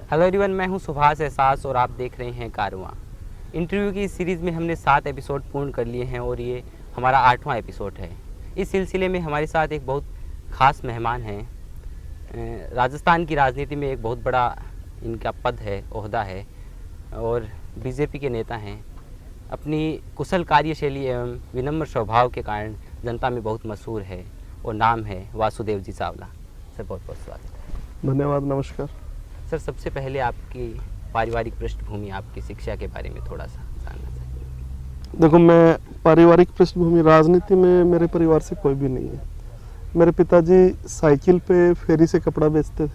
Hello everyone, मैं हूं सुभाष एहसास और आप देख रहे हैं कारवां। इंटरव्यू की इस सीरीज़ में हमने 7 एपिसोड पूर्ण कर लिए हैं और ये हमारा 8वां एपिसोड है। इस सिलसिले में हमारे साथ एक बहुत ख़ास मेहमान हैं। राजस्थान की राजनीति में एक बहुत बड़ा इनका पद है, ओहदा है और बीजेपी के नेता हैं। अपनी कुशल कार्यशैली एवं विनम्र स्वभाव के कारण जनता में बहुत मशहूर है और नाम है वासुदेव जी चावला। सर बहुत बहुत स्वागत है। धन्यवाद, नमस्कार। सर सबसे पहले आपकी पारिवारिक पृष्ठभूमि, आपकी शिक्षा के बारे में थोड़ा सा जानना चाहिए। देखो, मैं पारिवारिक पृष्ठभूमि राजनीति में मेरे परिवार से कोई भी नहीं है। मेरे पिताजी साइकिल पे फेरी से कपड़ा बेचते थे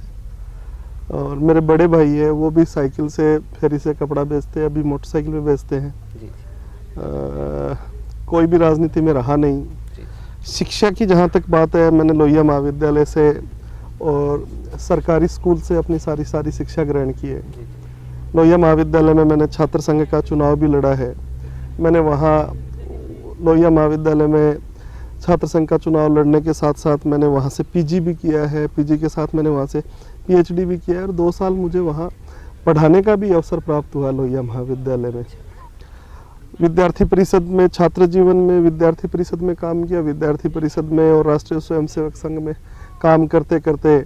और मेरे बड़े भाई है वो भी साइकिल से फेरी से कपड़ा बेचते हैं, अभी मोटरसाइकिल पे बेचते हैं। जी। कोई भी राजनीति में रहा नहीं। जी। शिक्षा की जहाँ तक बात है, मैंने लोहिया महाविद्यालय से और सरकारी स्कूल से अपनी सारी शिक्षा ग्रहण की है। लोहिया महाविद्यालय में मैंने छात्र संघ का चुनाव भी लड़ा है। मैंने वहाँ लोहिया महाविद्यालय में छात्र संघ का चुनाव लड़ने के साथ साथ मैंने वहाँ से पीजी भी किया है। पीजी के साथ मैंने वहाँ से पीएचडी भी किया है और 2 साल मुझे वहाँ पढ़ाने का भी अवसर प्राप्त हुआ लोहिया महाविद्यालय में। विद्यार्थी परिषद में, छात्र जीवन में विद्यार्थी परिषद में काम किया। विद्यार्थी परिषद में और राष्ट्रीय स्वयंसेवक संघ में काम करते करते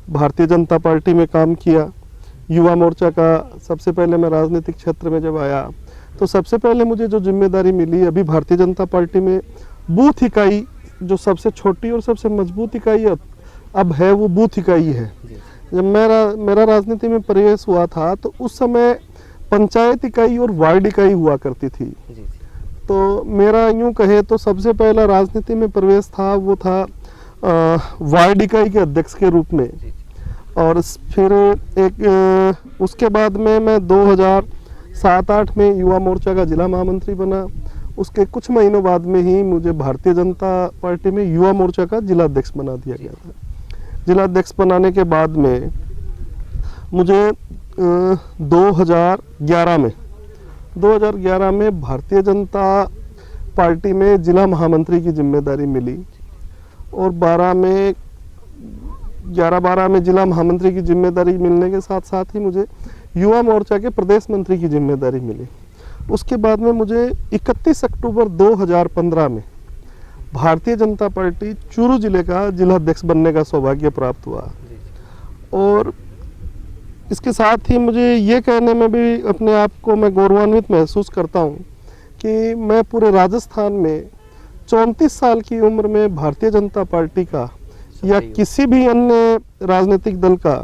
भारतीय जनता पार्टी में काम किया। युवा मोर्चा का सबसे पहले मैं राजनीतिक क्षेत्र में जब आया तो सबसे पहले मुझे जो जिम्मेदारी मिली, अभी भारतीय जनता पार्टी में बूथ इकाई जो सबसे छोटी और सबसे मजबूत इकाई अब है, वो बूथ इकाई है। जब मेरा राजनीति में प्रवेश हुआ था तो उस समय पंचायत इकाई और वार्ड इकाई हुआ करती थी। तो मेरा यूँ कहे तो सबसे पहला राजनीति में प्रवेश था वो था वार्ड इकाई के अध्यक्ष के रूप में। और फिर उसके बाद में मैं 2007-8 में युवा मोर्चा का जिला महामंत्री बना। उसके कुछ महीनों बाद में ही मुझे भारतीय जनता पार्टी में युवा मोर्चा का जिला अध्यक्ष बना दिया गया था। जिला अध्यक्ष बनाने के बाद में मुझे 2011 में भारतीय जनता पार्टी में जिला महामंत्री की जिम्मेदारी मिली और 11-12 में जिला महामंत्री की जिम्मेदारी मिलने के साथ साथ ही मुझे युवा मोर्चा के प्रदेश मंत्री की जिम्मेदारी मिली। उसके बाद में मुझे 31 अक्टूबर 2015 में भारतीय जनता पार्टी चूरू जिले का जिला अध्यक्ष बनने का सौभाग्य प्राप्त हुआ। और इसके साथ ही मुझे ये कहने में भी अपने आप को मैं गौरवान्वित महसूस करता हूँ कि मैं पूरे राजस्थान में 34 साल की उम्र में भारतीय जनता पार्टी का या किसी भी अन्य राजनीतिक दल का,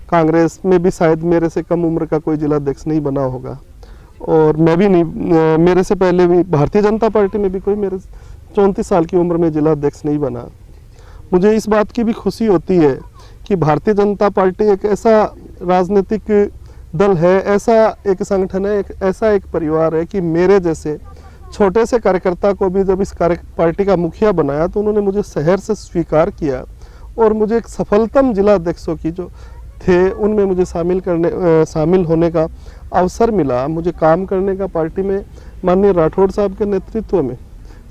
कांग्रेस में भी शायद मेरे से कम उम्र का कोई जिला अध्यक्ष नहीं बना होगा और मैं भी नहीं, मेरे से पहले भी भारतीय जनता पार्टी में भी कोई मेरे 34 साल की उम्र में जिला अध्यक्ष नहीं बना। मुझे इस बात की भी खुशी होती है कि भारतीय जनता पार्टी एक ऐसा राजनीतिक दल है, ऐसा एक संगठन है, ऐसा एक परिवार है कि मेरे जैसे छोटे से कार्यकर्ता को भी जब इस पार्टी का मुखिया बनाया तो उन्होंने मुझे शहर से स्वीकार किया और मुझे एक सफलतम जिला अध्यक्षों की जो थे उनमें मुझे शामिल होने का अवसर मिला। मुझे काम करने का पार्टी में माननीय राठौड़ साहब के नेतृत्व में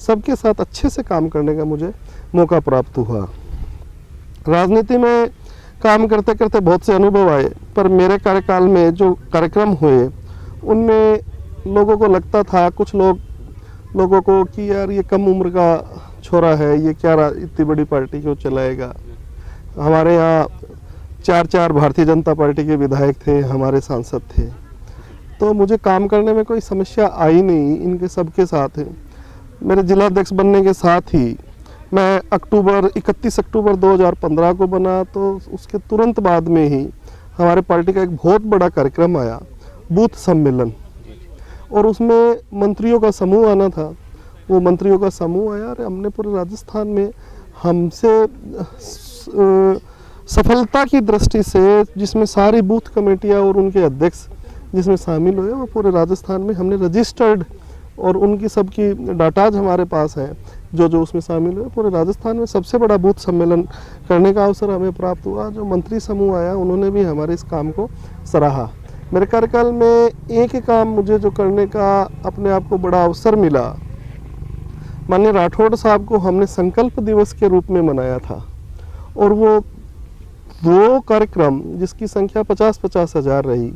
सबके साथ अच्छे से काम करने का मुझे मौका प्राप्त हुआ। राजनीति में काम करते करते बहुत से अनुभव आए, पर मेरे कार्यकाल में जो कार्यक्रम हुए उनमें लोगों को लगता था, कुछ लोगों को कि यार ये कम उम्र का छोरा है, ये क्या इतनी बड़ी पार्टी क्यों चलाएगा। हमारे यहाँ 4 भारतीय जनता पार्टी के विधायक थे, हमारे सांसद थे, तो मुझे काम करने में कोई समस्या आई नहीं। इनके सबके साथ मेरे जिला अध्यक्ष बनने के साथ ही मैं 31 अक्टूबर 2015 को बना, तो उसके तुरंत बाद में ही हमारे पार्टी का एक बहुत बड़ा कार्यक्रम आया, बूथ सम्मेलन, और उसमें मंत्रियों का समूह आना था। वो मंत्रियों का समूह आया और हमने पूरे राजस्थान में हमसे सफलता की दृष्टि से, जिसमें सारी बूथ कमेटियां और उनके अध्यक्ष जिसमें शामिल हुए, वो पूरे राजस्थान में हमने रजिस्टर्ड और उनकी सबकी डाटाज हमारे पास है, जो उसमें शामिल हुए। पूरे राजस्थान में सबसे बड़ा बूथ सम्मेलन करने का अवसर हमें प्राप्त हुआ। जो मंत्री समूह आया उन्होंने भी हमारे इस काम को सराहा। मेरे कार्यकाल में एक ही काम मुझे जो करने का अपने आप को बड़ा अवसर मिला, माननीय राठौड़ साहब को हमने संकल्प दिवस के रूप में मनाया था और वो 2 कार्यक्रम जिसकी संख्या 50-50 हज़ार रही,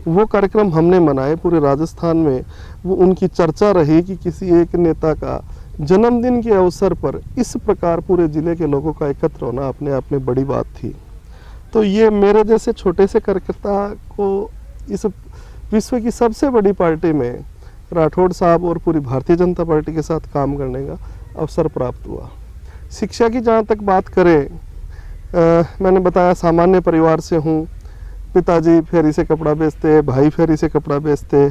वो कार्यक्रम हमने मनाए पूरे राजस्थान में। वो उनकी चर्चा रही कि किसी एक नेता का जन्मदिन के अवसर पर इस प्रकार पूरे ज़िले के लोगों का एकत्र होना अपने आप में बड़ी बात थी। तो ये मेरे जैसे छोटे से कार्यकर्ता को इस विश्व की सबसे बड़ी पार्टी में राठौड़ साहब और पूरी भारतीय जनता पार्टी के साथ काम करने का अवसर प्राप्त हुआ। शिक्षा की जहाँ तक बात करें, मैंने बताया सामान्य परिवार से हूँ। पिताजी फेरी से कपड़ा बेचते, भाई फेरी से कपड़ा बेचते।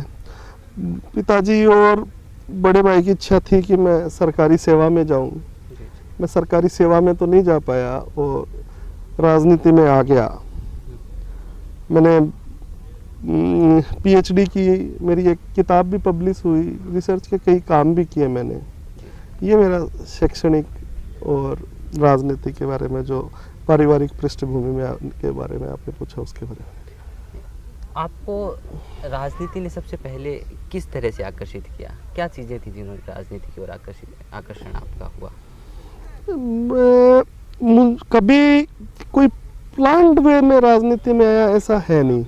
पिताजी और बड़े भाई की इच्छा थी कि मैं सरकारी सेवा में जाऊँ। मैं सरकारी सेवा में तो नहीं जा पाया और राजनीति में आ गया। मैंने पीएचडी की, मेरी एक किताब भी पब्लिश हुई, रिसर्च के कई काम भी किए मैंने। ये मेरा शैक्षणिक और राजनीति के बारे में, जो पारिवारिक पृष्ठभूमि में के बारे में आपने पूछा, उसके बारे में। आपको राजनीति ने सबसे पहले किस तरह से आकर्षित किया? क्या चीज़ें थी जिन्होंने राजनीति की ओर आकर्षण आपका हुआ? कभी कोई प्लान्ड वे में राजनीति में आया ऐसा है नहीं।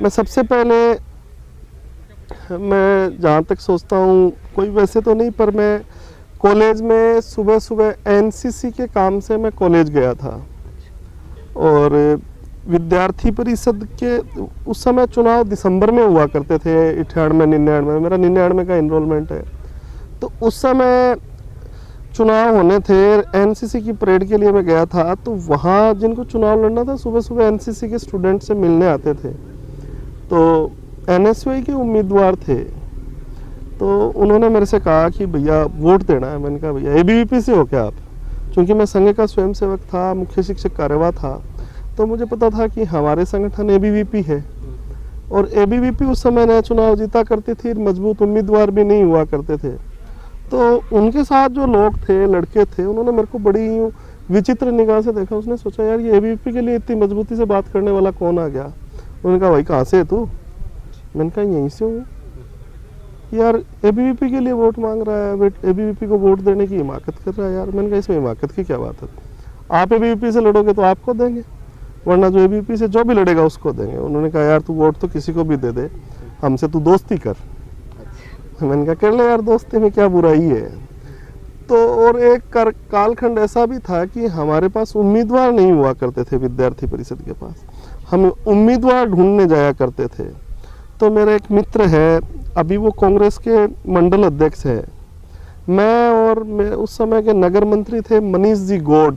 मैं सबसे पहले, मैं जहाँ तक सोचता हूँ, कोई वैसे तो नहीं, पर मैं कॉलेज में सुबह सुबह एनसीसी के काम से मैं कॉलेज गया था। और विद्यार्थी परिषद के उस समय चुनाव दिसंबर में हुआ करते थे, 98-99 मेरा 99 का इनरोलमेंट है। तो उस समय चुनाव होने थे, एनसीसी की परेड के लिए मैं गया था। तो वहाँ जिनको चुनाव लड़ना था, सुबह सुबह एनसीसी के स्टूडेंट से मिलने आते थे। तो एनएसयूआई के उम्मीदवार थे, तो उन्होंने मेरे से कहा कि भैया वोट देना है। मैंने कहा भैया एबीवीपी से हो क्या आप? क्योंकि मैं संघ का स्वयंसेवक था, मुख्य शिक्षक कार्यवाह था, तो मुझे पता था कि हमारे संगठन एबीवीपी है। और एबीवीपी उस समय नया चुनाव जीता करती थी, मजबूत उम्मीदवार भी नहीं हुआ करते थे। तो उनके साथ जो लोग थे, लड़के थे, उन्होंने मेरे को बड़ी विचित्र निगाह से देखा। उसने सोचा यार ये एबीवीपी के लिए इतनी मजबूती से बात करने वाला कौन आ गया? उन्होंने कहा भाई कहाँ से है तू? मैंने कहा यहीं से हूँ। यार एबीवीपी के लिए वोट मांग रहा है, एबीवीपी को वोट देने की हिमाकत कर रहा है यार। मैंने कहा इसमें हिमाकत की क्या बात है? आप एबीवीपी से लड़ोगे तो आपको देंगे, वरना जो एबीवीपी से जो भी लड़ेगा उसको देंगे। उन्होंने कहा यार तू वोट तो किसी को भी दे दे, हमसे तू दोस्ती कर। मैंने कहा कर ले यार, दोस्ती में क्या बुराई है। तो और एक कालखंड ऐसा भी था कि हमारे पास उम्मीदवार नहीं हुआ करते थे विद्यार्थी परिषद के पास, हम उम्मीदवार ढूंढने जाया करते थे। तो मेरा एक मित्र है, अभी वो कांग्रेस के मंडल अध्यक्ष है। मैं उस समय के नगर मंत्री थे मनीष जी गौड़।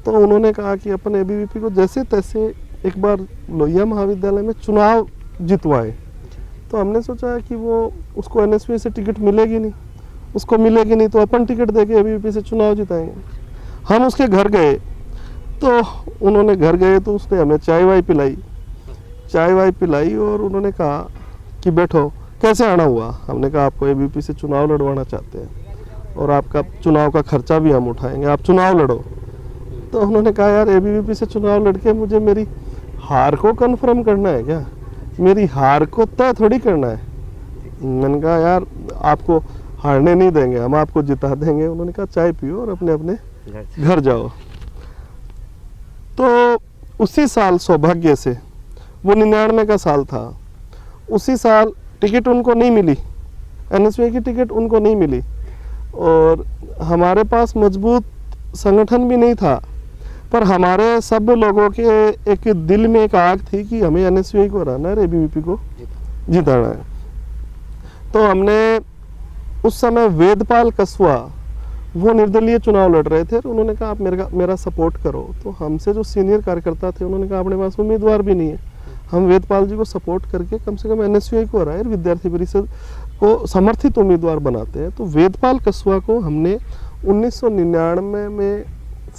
तो उन्होंने कहा कि अपन एबीवीपी को जैसे तैसे एक बार लोहिया महाविद्यालय में चुनाव जितवाए। तो हमने सोचा कि वो उसको एनएसयूआई से टिकट मिलेगी नहीं, उसको मिलेगी नहीं तो अपन टिकट देके एबीवीपी से चुनाव जिताएंगे। हम उसके घर गए, तो उन्होंने घर गए तो उसने हमें चाय वाय पिलाई और उन्होंने कहा कि बैठो, कैसे आना हुआ? हमने कहा आपको एबीवीपी से चुनाव लड़वाना चाहते हैं और आपका चुनाव का खर्चा भी हम उठाएंगे, आप चुनाव लड़ो। तो उन्होंने कहा यार एबीवीपी से चुनाव लड़के मुझे मेरी हार को कन्फर्म करना है क्या? मेरी हार को तय थोड़ी करना है। मैंने कहा यार आपको हारने नहीं देंगे, हम आपको जिता देंगे। उन्होंने कहा चाय पियो और अपने अपने घर जाओ। तो उसी साल सौभाग्य से, वो 99 का साल था, उसी साल टिकट उनको नहीं मिली, एनएसयूआई की टिकट उनको नहीं मिली। और हमारे पास मजबूत संगठन भी नहीं था, पर हमारे सब लोगों के एक दिल में एक आग थी कि हमें एनएसयूआई को हराना है, एबीवीपी को जिताना है। तो हमने उस समय वेदपाल कसवा, वो निर्दलीय चुनाव लड़ रहे थे, तो उन्होंने कहा आप मेरा सपोर्ट करो। तो हमसे जो सीनियर कार्यकर्ता थे उन्होंने कहा अपने पास उम्मीदवार भी नहीं है, हम वेदपाल जी को सपोर्ट करके कम से कम एनएसयूआई को हराए, विद्यार्थी परिषद को समर्थित उम्मीदवार बनाते हैं। तो वेदपाल कसवा को हमने 1999 में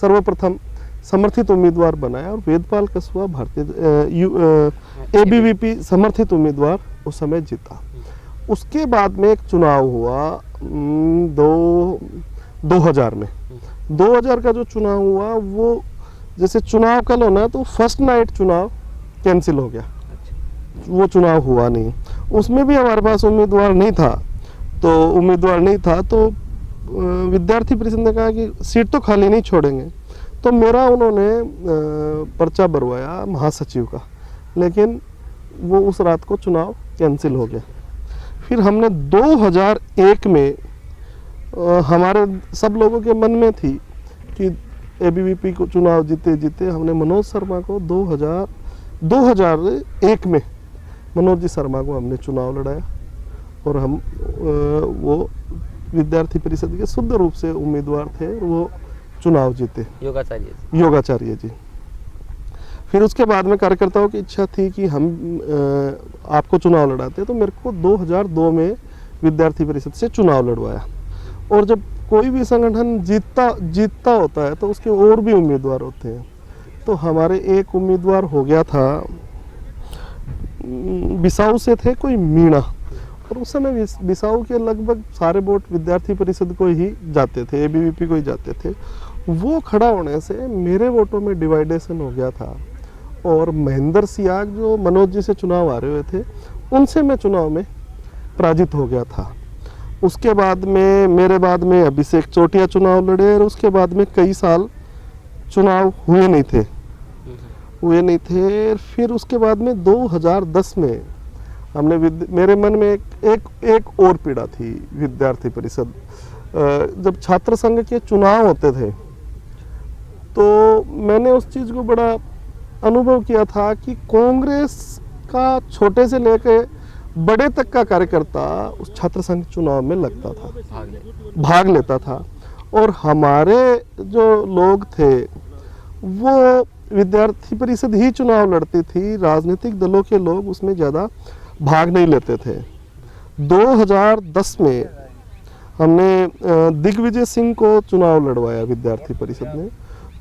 सर्वप्रथम समर्थित उम्मीदवार बनाया और वेदपाल कसवा एबीवीपी समर्थित उम्मीदवार उस समय जीता। उसके बाद में एक चुनाव हुआ 2000 में। 2000 का जो चुनाव हुआ वो जैसे चुनाव कल होना तो फर्स्ट नाइट चुनाव कैंसिल हो गया, वो चुनाव हुआ नहीं। उसमें भी हमारे पास उम्मीदवार नहीं था, तो विद्यार्थी परिषद ने कहा कि सीट तो खाली नहीं छोड़ेंगे। तो मेरा उन्होंने पर्चा भरवाया महासचिव का, लेकिन वो उस रात को चुनाव कैंसिल हो गया। फिर हमने 2001 में हमारे सब लोगों के मन में थी कि एबीवीपी को चुनाव जीते जीते हमने मनोज शर्मा को 2001 में मनोज जी शर्मा को हमने चुनाव लड़ाया और हम वो विद्यार्थी परिषद के शुद्ध रूप से उम्मीदवार थे और वो चुनाव जीते, योगाचार्य जी। फिर उसके बाद में कार्यकर्ताओं की इच्छा थी कि हम आपको चुनाव लड़ाते, तो मेरे को 2002 में विद्यार्थी परिषद से चुनाव लड़वाया। और जब कोई भी संगठन जीतता होता है तो उसके और भी उम्मीदवार होते हैं, तो हमारे एक उम्मीदवार हो गया था, बिसाऊ से थे कोई मीणा, और उस समय बिसाऊ के लगभग सारे वोट विद्यार्थी परिषद को ही जाते थे, एबीवीपी को ही जाते थे। वो खड़ा होने से मेरे वोटों में डिवाइडेशन हो गया था और महेंद्र सियाग जो मनोज जी से चुनाव हारे हुए थे उनसे मैं चुनाव में पराजित हो गया था। उसके बाद में मेरे बाद में अभिषेक चोटिया चुनाव लड़े और उसके बाद में कई साल चुनाव हुए नहीं थे। फिर उसके बाद में 2010 में हमने मेरे मन में एक और पीड़ा थी विद्यार्थी परिषद। जब छात्र संघ के चुनाव होते थे तो मैंने उस चीज़ को बड़ा अनुभव किया था कि कांग्रेस का छोटे से लेकर बड़े तक का कार्यकर्ता उस छात्र संघ चुनाव में लगता था, भाग लेता था, और हमारे जो लोग थे वो विद्यार्थी परिषद ही चुनाव लड़ती थी, राजनीतिक दलों के लोग उसमें ज़्यादा भाग नहीं लेते थे। 2010 में हमने दिग्विजय सिंह को चुनाव लड़वाया विद्यार्थी परिषद ने,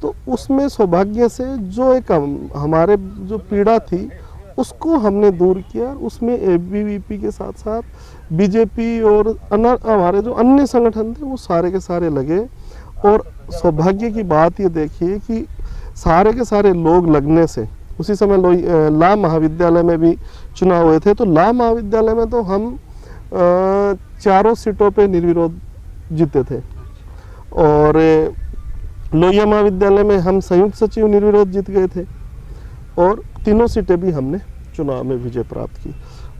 तो उसमें सौभाग्य से जो एक हमारे जो पीड़ा थी उसको हमने दूर किया। उसमें एबीवीपी के साथ साथ बीजेपी और हमारे जो अन्य संगठन थे वो सारे के सारे लगे, और सौभाग्य की बात ये देखिए कि सारे के सारे लोग लगने से उसी समय ला महाविद्यालय में भी चुनाव हुए थे, तो ला महाविद्यालय में तो हम 4 सीटों पे निर्विरोध जीते थे, और लोहिया महाविद्यालय में हम संयुक्त सचिव निर्विरोध जीत गए थे, और 3 सीटें भी हमने चुनाव में विजय प्राप्त की।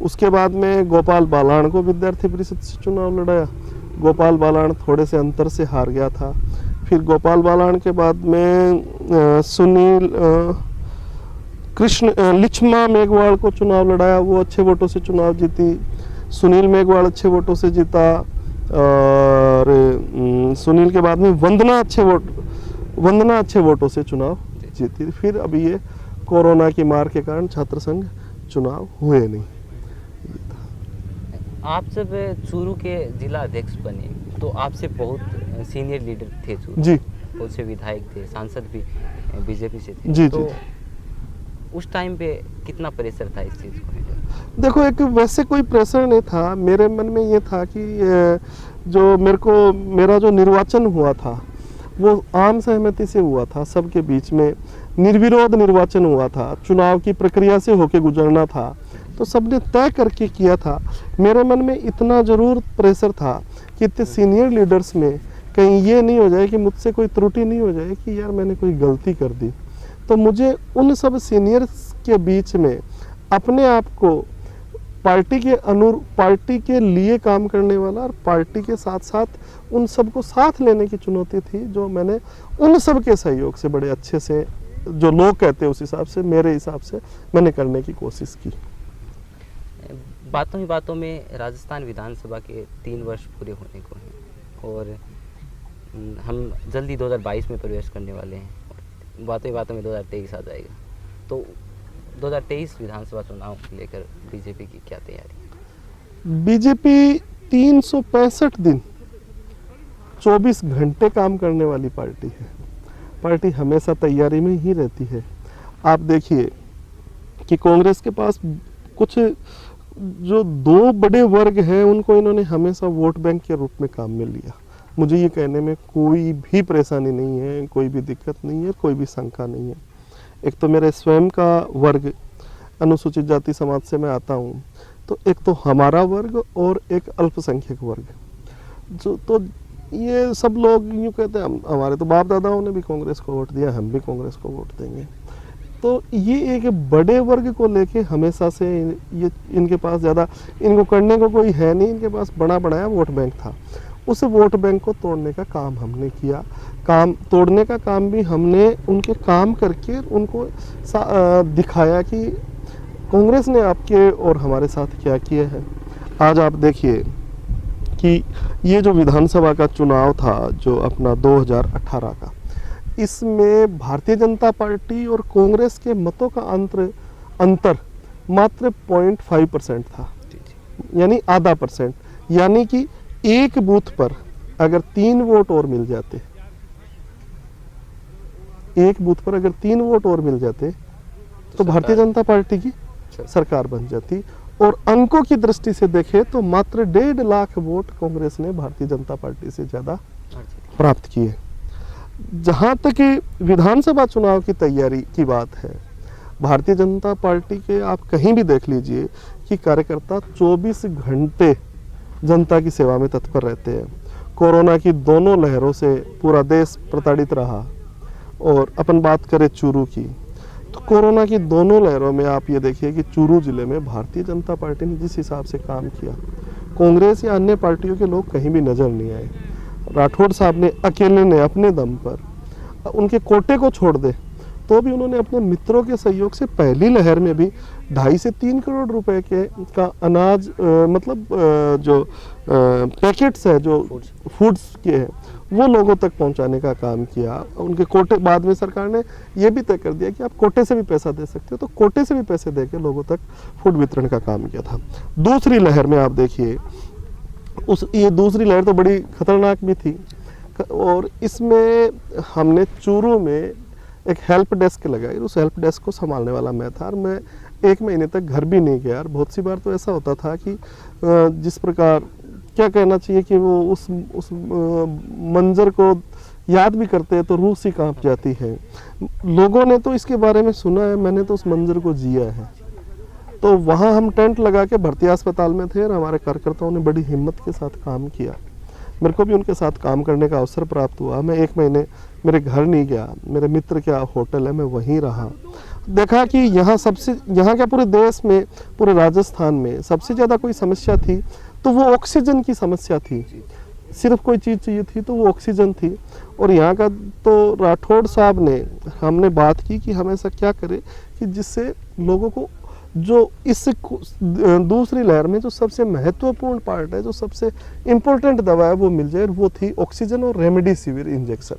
उसके बाद में गोपाल बालाण को विद्यार्थी परिषद से चुनाव लड़ाया। गोपाल बालाण थोड़े से अंतर से हार गया था। फिर गोपाल बालाण के बाद में सुनील लिच्छमा मेघवाल को चुनाव लड़ाया, वो अच्छे वोटों से चुनाव जीती। सुनील मेघवाल अच्छे वोटों से जीता, और सुनील के बाद में वंदना अच्छे वोटों से चुनाव जीती। फिर अभी ये कोरोना की मार के कारण छात्र संघ चुनाव हुए नहीं। आप जब चूरू के जिला अध्यक्ष बने तो आपसे बहुत सीनियर लीडर थे चूरू जी, बहुत से विधायक थे, सांसद भी बीजेपी से थे जी, तो जी। उस टाइम पे कितना प्रेशर था इस चीज़ को? देखो, एक वैसे कोई प्रेशर नहीं था। मेरे मन में ये था कि जो मेरा जो निर्वाचन हुआ था वो आम सहमति से हुआ था, सबके बीच में निर्विरोध निर्वाचन हुआ था, चुनाव की प्रक्रिया से होके गुजरना था, तो सबने तय करके किया था। मेरे मन में इतना ज़रूर प्रेशर था कि इतने सीनियर लीडर्स में कहीं ये नहीं हो जाए कि मुझसे कोई त्रुटि नहीं हो जाए कि यार मैंने कोई गलती कर दी। तो मुझे उन सब सीनियर्स के बीच में अपने आप को पार्टी के लिए काम करने वाला और पार्टी के साथ साथ उन सब को साथ लेने की चुनौती थी, जो मैंने उन सब के सहयोग से बड़े अच्छे से, जो लोग कहते हैं उस हिसाब से, मेरे हिसाब से मैंने करने की कोशिश की। बातों ही बातों में राजस्थान विधानसभा के 3 वर्ष पूरे होने को हैं और हम जल्दी 2022 में प्रवेश करने वाले हैं। बातों ही बातों में 2023 आ जाएगा, तो 2023 विधानसभा चुनाव को लेकर बीजेपी की क्या तैयारी? बीजेपी 365 दिन 24 घंटे काम करने वाली पार्टी है। पार्टी हमेशा तैयारी में ही रहती है। आप देखिए कि कांग्रेस के पास कुछ जो 2 बड़े वर्ग हैं उनको इन्होंने हमेशा वोट बैंक के रूप में काम में लिया। मुझे ये कहने में कोई भी परेशानी नहीं है, कोई भी दिक्कत नहीं है, कोई भी शंका नहीं है। एक तो मेरे स्वयं का वर्ग, अनुसूचित जाति समाज से मैं आता हूँ, तो एक तो हमारा वर्ग और एक अल्पसंख्यक वर्ग, जो तो ये सब लोग यूँ कहते हैं हमारे तो बाप दादाओं ने भी कांग्रेस को वोट दिया, हम भी कांग्रेस को वोट देंगे। तो ये एक बड़े वर्ग को लेके हमेशा से ये इनके पास ज़्यादा इनको करने को कोई है नहीं, इनके पास बड़ा बढ़ाया वोट बैंक था। उस वोट बैंक को तोड़ने का काम हमने किया। काम तोड़ने का काम भी हमने उनके काम करके उनको दिखाया कि कांग्रेस ने आपके और हमारे साथ क्या किया है। आज आप देखिए कि ये जो विधानसभा का चुनाव था जो अपना 2018 का, इसमें भारतीय जनता पार्टी और कांग्रेस के मतों का अंतर मात्र 0.5% था, यानी आधा % यानी कि एक बूथ पर अगर 3 वोट और मिल जाते, एक बूथ पर अगर 3 वोट और मिल जाते तो भारतीय जनता पार्टी की सरकार बन जाती। और अंकों की दृष्टि से देखें तो मात्र 1.5 लाख वोट कांग्रेस ने भारतीय जनता पार्टी से ज़्यादा प्राप्त किए। जहाँ तक विधानसभा चुनाव की तैयारी की बात है, भारतीय जनता पार्टी के आप कहीं भी देख लीजिए कि कार्यकर्ता 24 घंटे जनता की सेवा में तत्पर रहते हैं। कोरोना की दोनों लहरों से पूरा देश प्रताड़ित रहा। और अपन बात करें चूरू की, तो कोरोना की दोनों लहरों में आप ये देखिए कि चूरू जिले में भारतीय जनता पार्टी ने जिस हिसाब से काम किया, कांग्रेस या अन्य पार्टियों के लोग कहीं भी नजर नहीं आए। राठौड़ साहब ने अकेले ने अपने दम पर, उनके कोटे को छोड़ दे तो भी उन्होंने अपने मित्रों के सहयोग से पहली लहर में भी 2.5 से 3 करोड़ रुपए का अनाज जो पैकेट्स है जो फूड्स के हैं वो लोगों तक पहुंचाने का काम किया। उनके कोटे, बाद में सरकार ने ये भी तय कर दिया कि आप कोटे से भी पैसा दे सकते हो, तो कोटे से भी पैसे देके लोगों तक फूड वितरण का काम किया था। दूसरी लहर में आप देखिए, ये दूसरी लहर तो बड़ी खतरनाक भी थी। और इसमें हमने चूरू में एक हेल्प डेस्क लगाई, उस हेल्प डेस्क को संभालने वाला मैं था। और मैं 1 महीने तक घर भी नहीं गया। और बहुत सी बार तो ऐसा होता था कि जिस प्रकार क्या कहना चाहिए कि वो उस मंजर को याद भी करते हैं तो रूह सी कांप जाती है। लोगों ने तो इसके बारे में सुना है, मैंने तो उस मंजर को जिया है। तो वहाँ हम टेंट लगा के भर्ती अस्पताल में थे और हमारे कार्यकर्ताओं ने बड़ी हिम्मत के साथ काम किया। मेरे को भी उनके साथ काम करने का अवसर प्राप्त हुआ। मैं 1 महीने मेरे घर नहीं गया, मेरे मित्र क्या होटल है मैं वहीं रहा। देखा कि यहाँ क्या पूरे देश में, पूरे राजस्थान में सबसे ज़्यादा कोई समस्या थी तो वो ऑक्सीजन की समस्या थी। सिर्फ कोई चीज़ चाहिए थी तो वो ऑक्सीजन थी। और यहाँ का तो राठौड़ साहब ने, हमने बात की कि हम ऐसा क्या करें कि जिससे लोगों को जो इस दूसरी लहर में जो सबसे महत्वपूर्ण पार्ट है, जो सबसे इम्पोर्टेंट दवा है वो मिल जाए, वो थी ऑक्सीजन और रेमडेसिविर इंजेक्शन।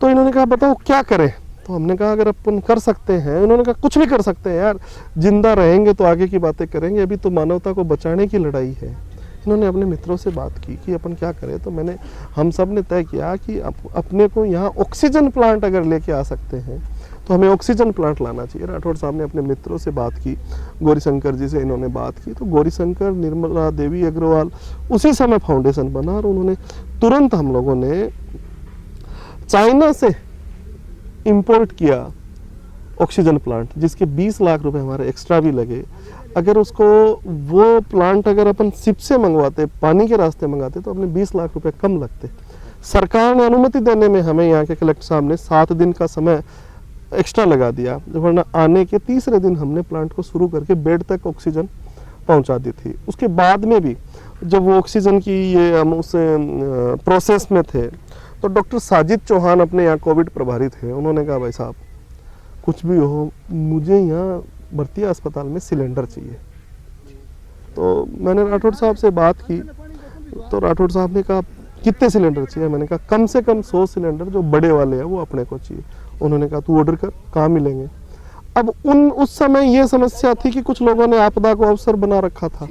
तो इन्होंने कहा बताओ क्या करें। तो हमने कहा अगर अपन कर सकते हैं, उन्होंने कहा कुछ भी कर सकते हैं यार, जिंदा रहेंगे तो आगे की बातें करेंगे, अभी तो मानवता को बचाने की लड़ाई है। इन्होंने अपने मित्रों से बात की कि अपन क्या करें। तो हम सब ने तय किया कि अपने को यहाँ ऑक्सीजन प्लांट अगर लेके आ सकते हैं तो हमें ऑक्सीजन प्लांट लाना चाहिए। राठौड़ साहब ने अपने मित्रों से बात की, गौरीशंकर जी से इन्होंने बात की। तो गौरीशंकर, निर्मला देवी अग्रवाल, उसी समय फाउंडेशन बना और उन्होंने तुरंत, हम लोगों ने चाइना से इंपोर्ट किया ऑक्सीजन प्लांट, जिसके 20 लाख रुपए हमारे एक्स्ट्रा भी लगे। अगर उसको वो प्लांट अगर अपन शिप से मंगवाते, पानी के रास्ते मंगाते, तो अपने 20 लाख रुपए कम लगते। सरकार ने अनुमति देने में हमें यहाँ के कलेक्टर साहब ने 7 दिन का समय एक्स्ट्रा लगा दिया, वरना आने के तीसरे दिन हमने प्लांट को शुरू करके बेड तक ऑक्सीजन पहुंचा दी थी। उसके बाद में भी जब वो ऑक्सीजन की ये हम उस प्रोसेस में थे तो डॉक्टर साजिद चौहान अपने यहाँ कोविड प्रभारी थे। उन्होंने कहा भाई साहब कुछ भी हो, मुझे यहाँ भर्ती अस्पताल में सिलेंडर चाहिए। तो मैंने राठौड़ साहब से बात की तो राठौड़ साहब ने कहा कितने सिलेंडर चाहिए। मैंने कहा कम से कम 100 सिलेंडर जो बड़े वाले हैं वो अपने को चाहिए। उन्होंने कहा तू ऑर्डर कर, कहाँ मिलेंगे। अब उस समय ये समस्या थी कि कुछ लोगों ने आपदा को अवसर बना रखा था।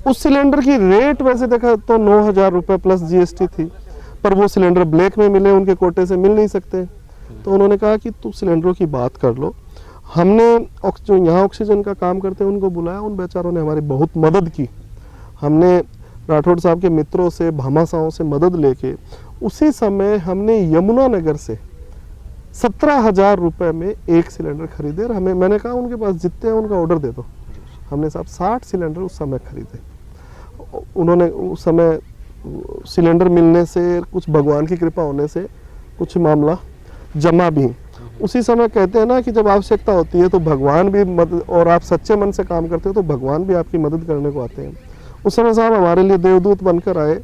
उस सिलेंडर की रेट वैसे देखा तो 9,000 रुपये प्लस GST थी, पर वो सिलेंडर ब्लैक में मिले, उनके कोटे से मिल नहीं सकते। तो उन्होंने कहा कि तू सिलेंडरों की बात कर लो। हमने जो यहाँ ऑक्सीजन का काम करते हैं उनको बुलाया, उन बेचारों ने हमारी बहुत मदद की। हमने राठौड़ साहब के मित्रों से, भामाशाहों से मदद लेके उसी समय हमने यमुनानगर से 17,000 रुपये में 1 सिलेंडर खरीदे। और मैंने कहा उनके पास जितने हैं उनका ऑर्डर दे दो। हमने साहब 60 सिलेंडर उस समय खरीदे। उन्होंने उस समय सिलेंडर मिलने से, कुछ भगवान की कृपा होने से कुछ मामला जमा भी। उसी समय कहते हैं ना कि जब आवश्यकता होती है तो भगवान भी मदद, और आप सच्चे मन से काम करते हो तो भगवान भी आपकी मदद करने को आते हैं। उस समय साहब हमारे लिए देवदूत बनकर आए।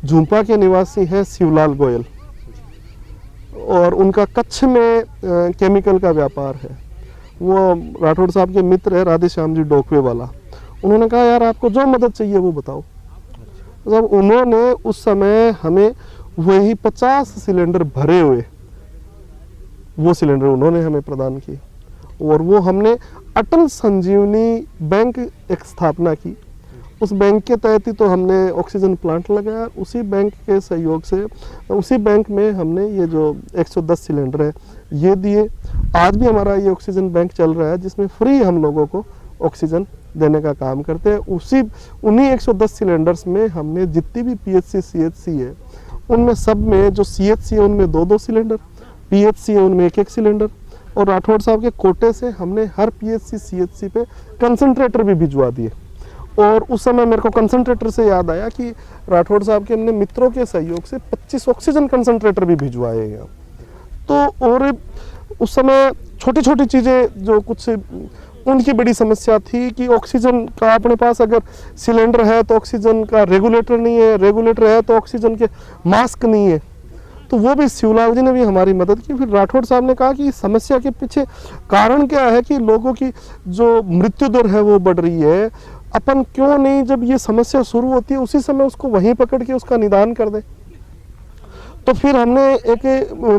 झुंपा के निवासी हैं शिवलाल गोयल, और उनका कच्छ में केमिकल का व्यापार है। वो राठौड़ साहब के मित्र है राधे श्याम जी डोकवे वाला। उन्होंने कहा यार आपको जो मदद चाहिए वो बताओ। मतलब उन्होंने उस समय हमें वही 50 सिलेंडर भरे हुए वो सिलेंडर उन्होंने हमें प्रदान किए, और वो हमने अटल संजीवनी बैंक एक स्थापना की। उस बैंक के तहत ही तो हमने ऑक्सीजन प्लांट लगाया। उसी बैंक के सहयोग से, उसी बैंक में हमने ये जो 110 सिलेंडर है ये दिए। आज भी हमारा ये ऑक्सीजन बैंक चल रहा है जिसमें फ्री हम लोगों को ऑक्सीजन देने का काम करते हैं। उन्हीं 110 सिलेंडर्स में हमने जितनी भी पीएचसी सीएचसी है उनमें सब में, जो सीएचसी है उनमें 2-2 सिलेंडर, पीएचसी है उनमें 1-1 सिलेंडर, और राठौड़ साहब के कोटे से हमने हर पीएचसी सीएचसी पे कंसंट्रेटर भी भिजवा दिए। और उस समय मेरे को कंसंट्रेटर से याद आया कि राठौड़ साहब के हमने मित्रों के सहयोग से 25 ऑक्सीजन कंसंट्रेटर भी भिजवाए हैं। तो और उस समय छोटी छोटी चीज़ें जो कुछ उनकी बड़ी समस्या थी कि ऑक्सीजन का अपने पास अगर सिलेंडर है तो ऑक्सीजन का रेगुलेटर नहीं है, रेगुलेटर है तो ऑक्सीजन के मास्क नहीं है। तो वो भी शिवलाल जी ने भी हमारी मदद की। फिर राठौड़ साहब ने कहा कि इस समस्या के पीछे कारण क्या है कि लोगों की जो मृत्यु दर है वो बढ़ रही है। अपन क्यों नहीं जब ये समस्या शुरू होती है उसी समय उसको वहीं पकड़ के उसका निदान कर दे। तो फिर हमने एक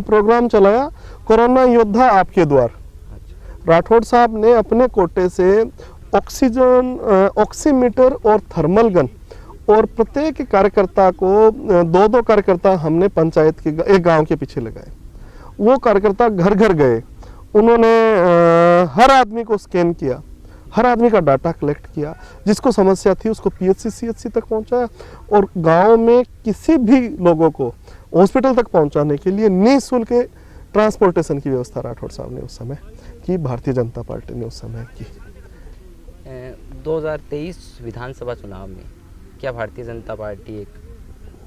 प्रोग्राम चलाया, कोरोना योद्धा आपके द्वार। राठौड़ साहब ने अपने कोटे से ऑक्सीजन, ऑक्सीमीटर और थर्मल गन, और प्रत्येक कार्यकर्ता को 2-2 कार्यकर्ता हमने पंचायत के एक गांव के पीछे लगाए। वो कार्यकर्ता घर घर गए, उन्होंने हर आदमी को स्कैन किया, हर आदमी का डाटा कलेक्ट किया, जिसको समस्या थी उसको पीएचसी सीएचसी तक पहुंचाया, और गांव में किसी भी लोगों को हॉस्पिटल तक पहुंचाने के लिए निःशुल्क ट्रांसपोर्टेशन की व्यवस्था राठौड़ साहब ने उस समय की, भारतीय जनता पार्टी ने उस समय की। 2023 विधानसभा चुनाव में क्या भारतीय जनता पार्टी एक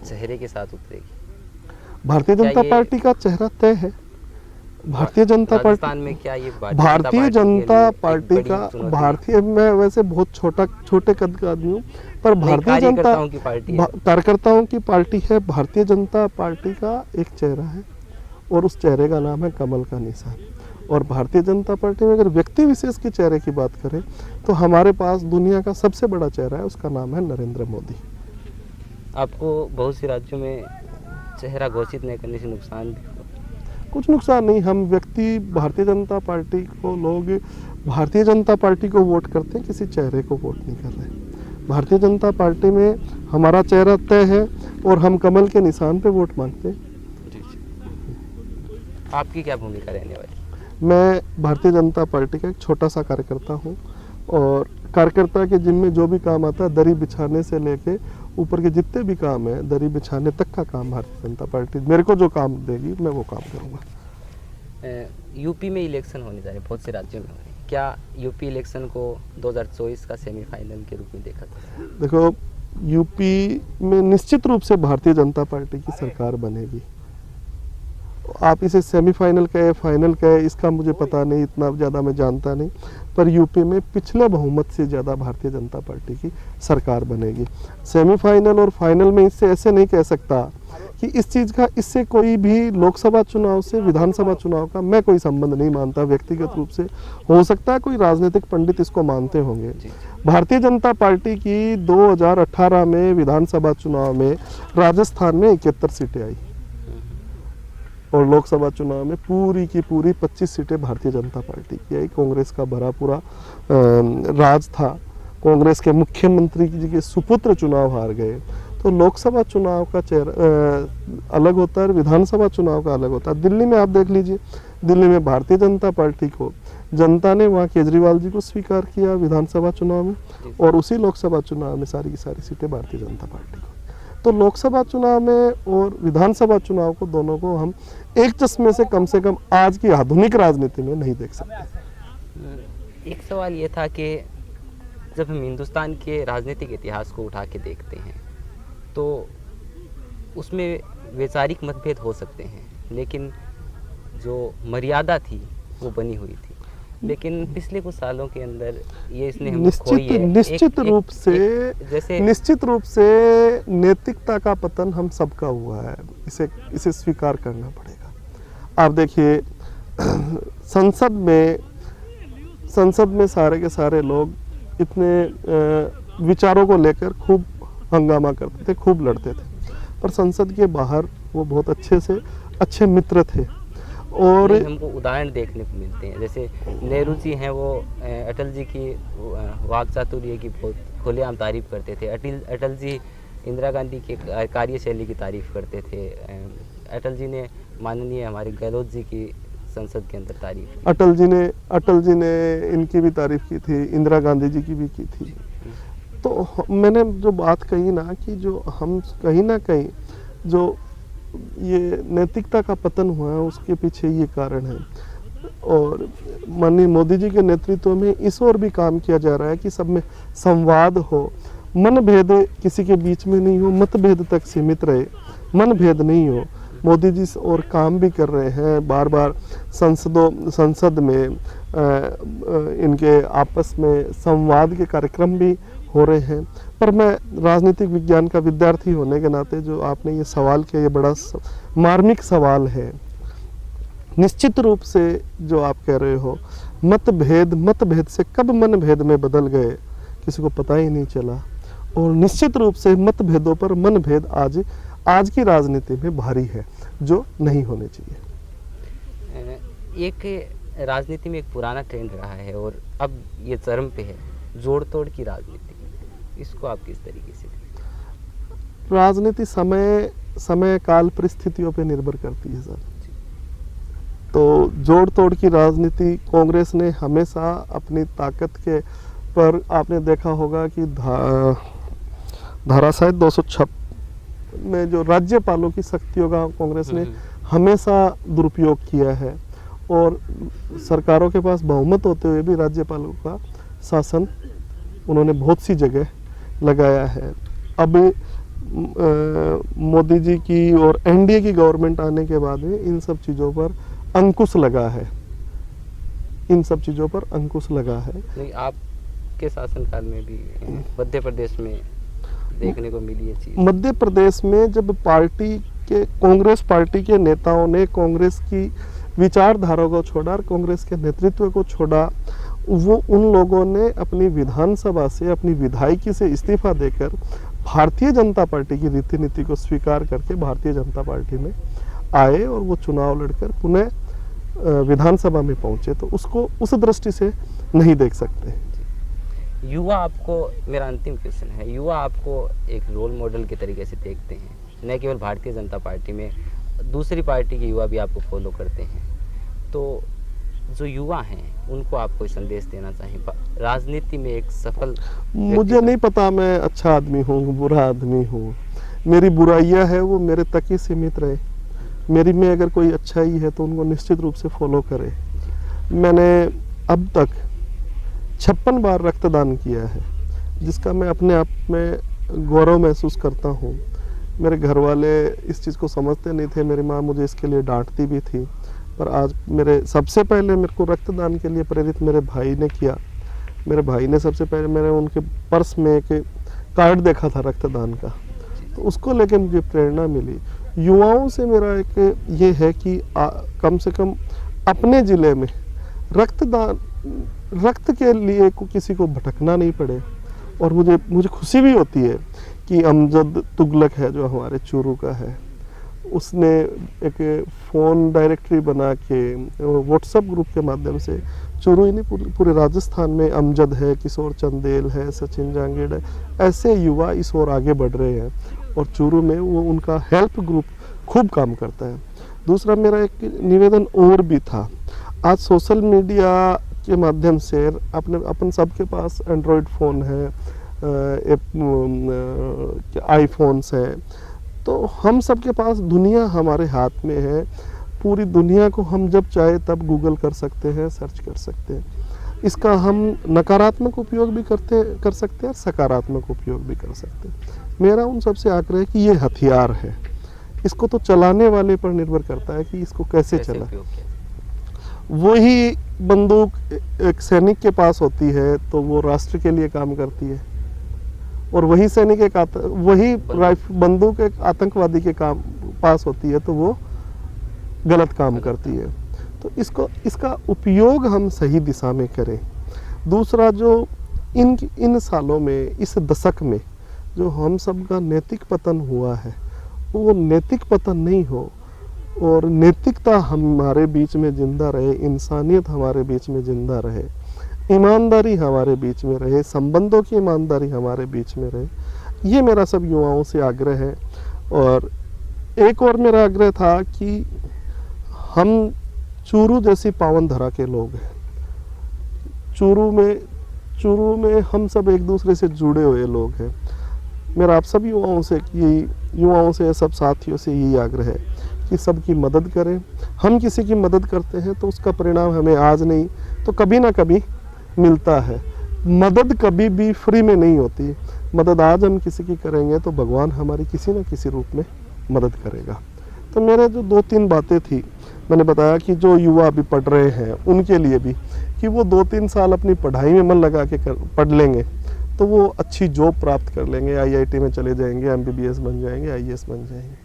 चेहरे के साथ उतरेगी? भारतीय जनता पार्टी का चेहरा तय है। भारतीय जनता पार्टी राजस्थान में क्या ये भारतीय जनता पार्टी का, भारतीय, मैं वैसे बहुत छोटे कद का आदमी हूँ, पर भारतीय जनता कार्यकर्ताओं की पार्टी है। भारतीय जनता पार्टी का एक चेहरा है और उस चेहरे का नाम है कमल का निशान। और भारतीय जनता पार्टी में अगर व्यक्ति विशेष के चेहरे की बात करें तो हमारे पास दुनिया का सबसे बड़ा चेहरा है, उसका नाम है नरेंद्र मोदी। आपको बहुत से राज्यों में चेहरा घोषित नहीं करने से नुकसान भी हुआ? कुछ नुकसान नहीं। हम व्यक्ति भारतीय जनता पार्टी को, लोग भारतीय जनता पार्टी को वोट करते हैं, किसी चेहरे को वोट नहीं कर रहे। भारतीय जनता पार्टी में हमारा चेहरा तय है और हम कमल के निशान पे वोट मांगते हैं। आपकी क्या भूमिका रहने वाली? मैं भारतीय जनता पार्टी का एक छोटा सा कार्यकर्ता हूं, और कार्यकर्ता के जिम्मे जो भी काम आता है, दरी बिछाने से लेके ऊपर के जितने भी काम है, दरी बिछाने तक का काम भारतीय जनता पार्टी मेरे को जो काम देगी मैं वो काम करूँगा। यूपी में इलेक्शन होने जा रहे, बहुत से राज्यों में हो रहे, क्या यूपी इलेक्शन को 2024 का सेमीफाइनल के रूप में देखा था? देखो, यूपी में निश्चित रूप से भारतीय जनता पार्टी की सरकार बनेगी। आप इसे सेमीफाइनल कहे, फाइनल कहे, इसका मुझे पता नहीं, इतना ज़्यादा मैं जानता नहीं, पर यूपी में पिछले बहुमत से ज़्यादा भारतीय जनता पार्टी की सरकार बनेगी। सेमीफाइनल और फाइनल में इससे ऐसे नहीं कह सकता कि इस चीज़ का, इससे कोई भी लोकसभा चुनाव से विधानसभा चुनाव का मैं कोई संबंध नहीं मानता व्यक्तिगत रूप से। हो सकता है कोई राजनीतिक पंडित इसको मानते होंगे। भारतीय जनता पार्टी की 2018 में विधानसभा चुनाव में राजस्थान में 71 सीटें आई, और लोकसभा चुनाव में पूरी की पूरी 25 सीटें भारतीय जनता पार्टी की आई। कांग्रेस का भरा पूरा राज था, कांग्रेस के मुख्यमंत्री जी के सुपुत्र चुनाव हार गए। तो लोकसभा चुनाव का चेहरा अलग होता है, विधानसभा चुनाव का अलग होता है। दिल्ली में आप देख लीजिए, दिल्ली में भारतीय जनता पार्टी को जनता ने वहाँ केजरीवाल जी को स्वीकार किया विधानसभा चुनाव में, और उसी लोकसभा चुनाव में सारी की सारी सीटें भारतीय जनता पार्टी को। तो लोकसभा चुनाव में और विधानसभा चुनाव को, दोनों को हम एक चश्मे से कम आज की आधुनिक राजनीति में नहीं देख सकते। एक सवाल ये था कि जब हम हिंदुस्तान के राजनीतिक इतिहास को उठा के देखते हैं तो उसमें वैचारिक मतभेद हो सकते हैं, लेकिन जो मर्यादा थी वो बनी हुई थी। लेकिन पिछले कुछ सालों के अंदर ये इसने हम खोई है। निश्चित रूप से जैसे निश्चित रूप से नैतिकता का पतन हम सबका हुआ है, इसे स्वीकार करना पड़ेगा। आप देखिए संसद में सारे के सारे लोग इतने विचारों को लेकर खूब हंगामा करते थे, खूब लड़ते थे, पर संसद के बाहर वो बहुत अच्छे मित्र थे। और हमको उदाहरण देखने को मिलते हैं, जैसे नेहरू जी हैं, वो अटल जी की वाक चातुर्य की बहुत खुलेआम तारीफ करते थे। अटल जी इंदिरा गांधी के कार्यशैली की तारीफ करते थे। अटल जी ने माननीय हमारे गहलोत जी की संसद के अंदर तारीफ की। अटल जी ने इनकी भी तारीफ की थी, इंदिरा गांधी जी की भी की थी। तो मैंने जो बात कही ना कि जो हम कहीं ना कहीं जो ये नैतिकता का पतन हुआ है उसके पीछे ये कारण है। और माननीय मोदी जी के नेतृत्व में इस ओर भी काम किया जा रहा है कि सब में संवाद हो, मनभेद किसी के बीच में नहीं हो, मतभेद तक सीमित रहे, मनभेद नहीं हो। मोदी जी और काम भी कर रहे हैं, बार बार संसद में इनके आपस में संवाद के कार्यक्रम भी हो रहे हैं। पर मैं राजनीतिक विज्ञान का विद्यार्थी होने के नाते जो आपने ये सवाल किया, ये बड़ा मार्मिक सवाल है। निश्चित रूप से जो आप कह रहे हो, मतभेद से कब मनभेद में बदल गए किसी को पता ही नहीं चला। और निश्चित रूप से मतभेदों पर मनभेद आज की राजनीति में भारी है, जो नहीं होने चाहिए। एक राजनीति में एक पुराना ट्रेंड रहा है और अब ये चरम पे है, जोड़ तोड़ की राजनीति। इसको आप किस तरीके से देखते हैं? राजनीति समय काल परिस्थितियों पे निर्भर करती है सर। तो जोड़ तोड़ की राजनीति कांग्रेस ने हमेशा अपनी ताकत के पर, आपने देखा होगा कि धारा शायद 206 में जो राज्यपालों की शक्तियों का कांग्रेस ने हमेशा दुरुपयोग किया है। और सरकारों के पास बहुमत होते हुए भी राज्यपालों का शासन उन्होंने बहुत सी जगह लगाया है। अब मोदी जी की और एनडीए की गवर्नमेंट आने के बाद में इन सब चीज़ों पर अंकुश लगा है, नहीं, आपके शासनकाल में भी मध्य प्रदेश में देखने को मिली ये चीज़। मध्य प्रदेश में जब कांग्रेस पार्टी के नेताओं ने कांग्रेस की विचारधारा को छोड़ा और कांग्रेस के नेतृत्व को छोड़ा, वो उन लोगों ने अपनी विधानसभा से, अपनी विधायकी से इस्तीफा देकर भारतीय जनता पार्टी की रीति नीति को स्वीकार करके भारतीय जनता पार्टी में आए और वो चुनाव लड़कर पुनः विधानसभा में पहुंचे। तो उसको उस दृष्टि से नहीं देख सकते। युवा आपको, मेरा अंतिम क्वेश्चन है, युवा आपको एक रोल मॉडल के तरीके से देखते हैं, न केवल भारतीय जनता पार्टी में, दूसरी पार्टी के युवा भी आपको फॉलो करते हैं। तो जो युवा हैं उनको आप कोई संदेश देना चाहें राजनीति में एक सफल? मुझे नहीं पता मैं अच्छा आदमी हूँ, बुरा आदमी हूँ। मेरी बुराइयाँ है वो मेरे तक ही सीमित रहे। मेरी में अगर कोई अच्छाई है तो उनको निश्चित रूप से फॉलो करे। मैंने अब तक 56 बार रक्तदान किया है, जिसका मैं अपने आप में गौरव महसूस करता हूँ। मेरे घर वाले इस चीज़ को समझते नहीं थे, मेरी माँ मुझे इसके लिए डांटती भी थी, पर आज सबसे पहले मेरे को रक्तदान के लिए प्रेरित मेरे भाई ने किया। मेरे भाई ने सबसे पहले, मैंने उनके पर्स में एक कार्ड देखा था रक्तदान का, तो उसको लेके मुझे प्रेरणा मिली। युवाओं से मेरा एक ये है कि कम से कम अपने ज़िले में रक्त के लिए किसी को भटकना नहीं पड़े। और मुझे खुशी भी होती है कि अमजद तुगलक है जो हमारे चूरू का है, उसने एक फ़ोन डायरेक्टरी बना के व्हाट्सएप ग्रुप के माध्यम से, चूरू ही नहीं पूरे राजस्थान में अमजद है, किशोर चंदेल है, सचिन जांगीड़ है, ऐसे युवा इस ओर आगे बढ़ रहे हैं। और चूरू में वो उनका हेल्प ग्रुप खूब काम करता है। दूसरा मेरा एक निवेदन और भी था, आज सोशल मीडिया के माध्यम से अपन सबके पास एंड्रॉयड फ़ोन है, आईफोन्स हैं, तो हम सबके पास दुनिया हमारे हाथ में है। पूरी दुनिया को हम जब चाहे तब गूगल कर सकते हैं, सर्च कर सकते हैं। इसका हम नकारात्मक उपयोग भी कर सकते हैं और सकारात्मक उपयोग भी कर सकते हैं। मेरा उन सबसे आग्रह है कि ये हथियार है, इसको तो चलाने वाले पर निर्भर करता है कि इसको कैसे कैसे चला। उपयोग किया। वही बंदूक एक सैनिक के पास होती है तो वो राष्ट्र के लिए काम करती है, और वही सैनिक वही बंदूक एक आतंकवादी के पास होती है तो वो गलत काम करती है। तो इसका उपयोग हम सही दिशा में करें। दूसरा, जो इन सालों में, इस दशक में जो हम सब का नैतिक पतन हुआ है, वो नैतिक पतन नहीं हो और नैतिकता हमारे बीच में जिंदा रहे, इंसानियत हमारे बीच में जिंदा रहे, ईमानदारी हमारे बीच में रहे, संबंधों की ईमानदारी हमारे बीच में रहे। ये मेरा सब युवाओं से आग्रह है। और एक और मेरा आग्रह था कि हम चूरू जैसी पावन धरा के लोग हैं। चूरू में हम सब एक दूसरे से जुड़े हुए लोग हैं। मेरा आप सब युवाओं से सब साथियों से यही आग्रह है कि सबकी मदद करें। हम किसी की मदद करते हैं तो उसका परिणाम हमें आज नहीं तो कभी ना कभी मिलता है। मदद कभी भी फ्री में नहीं होती। मदद आज हम किसी की करेंगे तो भगवान हमारी किसी न किसी रूप में मदद करेगा। तो मेरे जो 2-3 बातें थी, मैंने बताया कि जो युवा अभी पढ़ रहे हैं उनके लिए भी, कि वो 2-3 साल अपनी पढ़ाई में मन लगा के पढ़ लेंगे तो वो अच्छी जॉब प्राप्त कर लेंगे, IIT में चले जाएंगे, MBBS बन जाएंगे, IAS बन जाएंगे।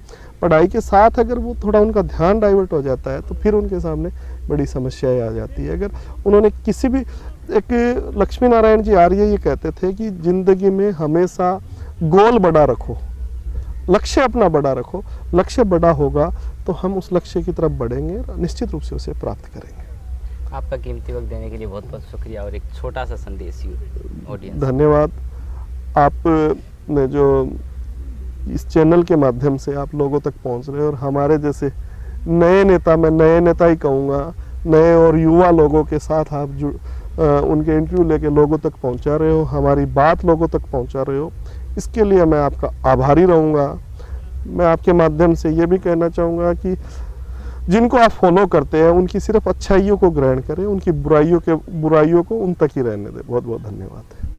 पढ़ाई के साथ अगर वो थोड़ा उनका ध्यान डाइवर्ट हो जाता है तो फिर उनके सामने बड़ी समस्याएं आ जाती है। अगर उन्होंने किसी भी, एक लक्ष्मी नारायण जी आर्य ये कहते थे कि जिंदगी में हमेशा गोल बड़ा रखो, लक्ष्य अपना बड़ा रखो। लक्ष्य बड़ा होगा तो हम उस लक्ष्य की तरफ बढ़ेंगे और निश्चित रूप से उसे प्राप्त करेंगे। आपका कीमती वक्त देने के लिए बहुत बहुत शुक्रिया और एक छोटा सा संदेश ऑडियंस। धन्यवाद। आप ने जो इस चैनल के माध्यम से आप लोगों तक पहुंच रहे हो और हमारे जैसे नए नेता, मैं नए नेता ही कहूँगा, नए और युवा लोगों के साथ आप उनके इंटरव्यू लेके लोगों तक पहुंचा रहे हो, हमारी बात लोगों तक पहुंचा रहे हो, इसके लिए मैं आपका आभारी रहूँगा। मैं आपके माध्यम से ये भी कहना चाहूँगा कि जिनको आप फॉलो करते हैं उनकी सिर्फ अच्छाइयों को ग्रहण करें, उनकी बुराइयों को उन तक ही रहने दें। बहुत बहुत धन्यवाद।